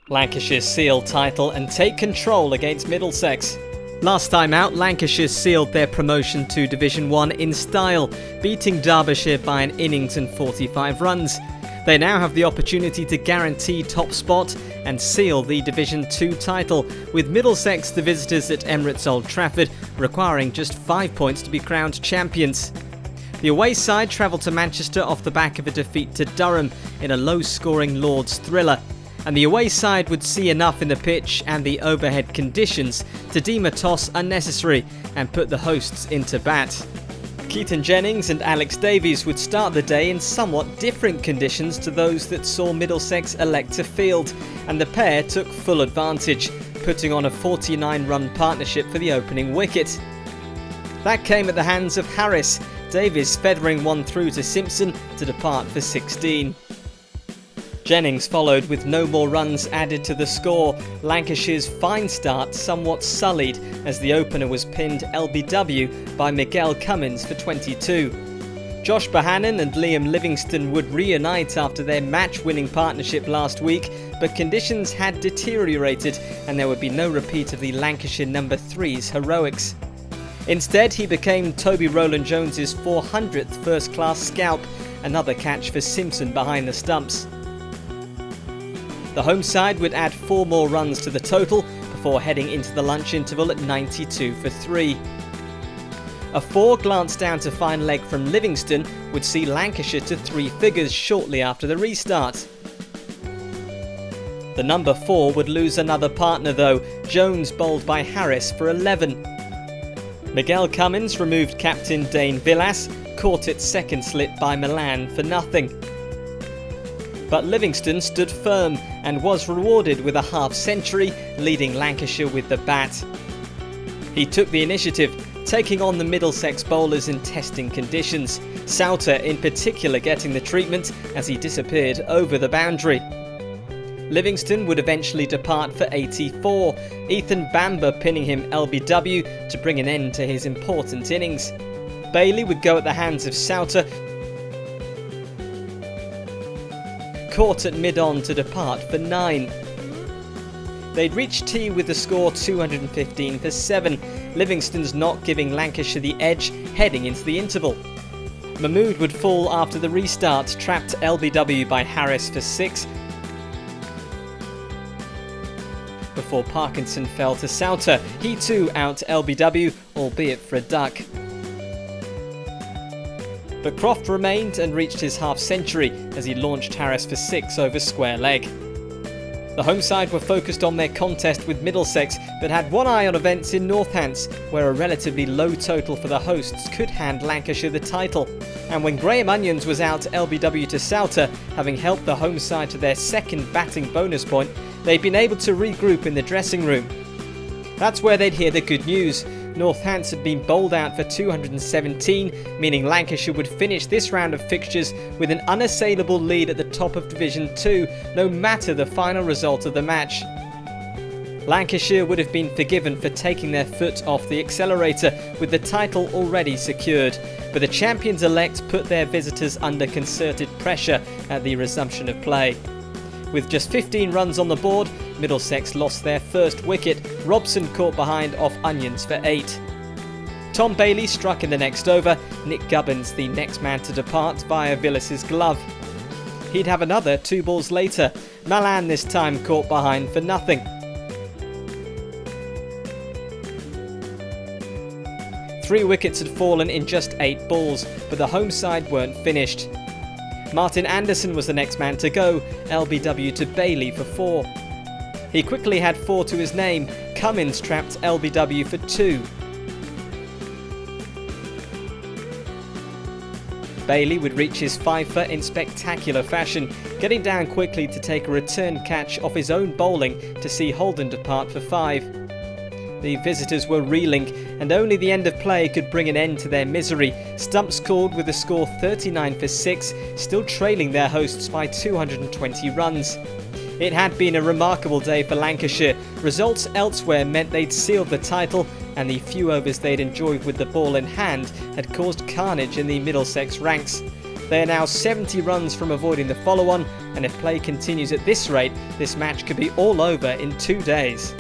Lancashire seal title and take control against Middlesex. Last time out, Lancashire sealed their promotion to Division 1 in style, beating Derbyshire by an innings and 45 runs. They now have the opportunity to guarantee top spot and seal the Division 2 title, with Middlesex, the visitors at Emirates Old Trafford, requiring just 5 points to be crowned champions. The away side travelled to Manchester off the back of a defeat to Durham in a low-scoring Lord's thriller, and the away side would see enough in the pitch and the overhead conditions to deem a toss unnecessary and put the hosts into bat. Keaton Jennings and Alex Davies would start the day in somewhat different conditions to those that saw Middlesex elect to field, and the pair took full advantage, putting on a 49-run partnership for the opening wicket. That came at the hands of Harris, Davies feathering one through to Simpson to depart for 16. Jennings followed with no more runs added to the score, Lancashire's fine start somewhat sullied as the opener was pinned LBW by Miguel Cummins for 22. Josh Bohannon and Liam Livingston would reunite after their match-winning partnership last week, but conditions had deteriorated and there would be no repeat of the Lancashire number 3's heroics. Instead, he became Toby Rowland-Jones's 400th first-class scalp, another catch for Simpson behind the stumps. The home side would add 4 more runs to the total before heading into the lunch interval at 92 for 3. A 4 glance down to fine leg from Livingston would see Lancashire to 3 figures shortly after the restart. The number 4 would lose another partner though, Jones bowled by Harris for 11. Miguel Cummins removed captain Dane Villas, caught its second slit by Milan for nothing. But Livingston stood firm and was rewarded with a half-century, leading Lancashire with the bat. He took the initiative, taking on the Middlesex bowlers in testing conditions, Sauter in particular getting the treatment as he disappeared over the boundary. Livingston would eventually depart for 84, Ethan Bamber pinning him LBW to bring an end to his important innings. Bailey would go at the hands of Sauter, caught at mid-on to depart for 9. They'd reach tea with the score 215 for 7, Livingston's not giving Lancashire the edge heading into the interval. Mahmood would fall after the restart, trapped LBW by Harris for 6, before Parkinson fell to Sauter, he too out LBW, albeit for a duck. But Croft remained and reached his half-century as he launched Harris for 6 over square leg. The home side were focused on their contest with Middlesex, but had one eye on events in Northants, where a relatively low total for the hosts could hand Lancashire the title. And when Graham Onions was out LBW to Sauter, having helped the home side to their second batting bonus point, they'd been able to regroup in the dressing room. That's where they'd hear the good news. Northants had been bowled out for 217, meaning Lancashire would finish this round of fixtures with an unassailable lead at the top of Division 2, no matter the final result of the match. Lancashire would have been forgiven for taking their foot off the accelerator, with the title already secured, but the champions-elect put their visitors under concerted pressure at the resumption of play. With just 15 runs on the board, Middlesex lost their first wicket, Robson caught behind off Onions for 8. Tom Bailey struck in the next over, Nick Gubbins the next man to depart via Villas's glove. He'd have another 2 balls later, Malan this time caught behind for nothing. Three wickets had fallen in just 8 balls, but the home side weren't finished. Martin Anderson was the next man to go, LBW to Bailey for 4. He quickly had 4 to his name, Cummins trapped LBW for 2. Bailey would reach his fifer in spectacular fashion, getting down quickly to take a return catch off his own bowling to see Holden depart for 5. The visitors were reeling, and only the end of play could bring an end to their misery. Stumps called with the score 39 for 6, still trailing their hosts by 220 runs. It had been a remarkable day for Lancashire. Results elsewhere meant they'd sealed the title, and the few overs they'd enjoyed with the ball in hand had caused carnage in the Middlesex ranks. They are now 70 runs from avoiding the follow-on, and if play continues at this rate, this match could be all over in 2 days.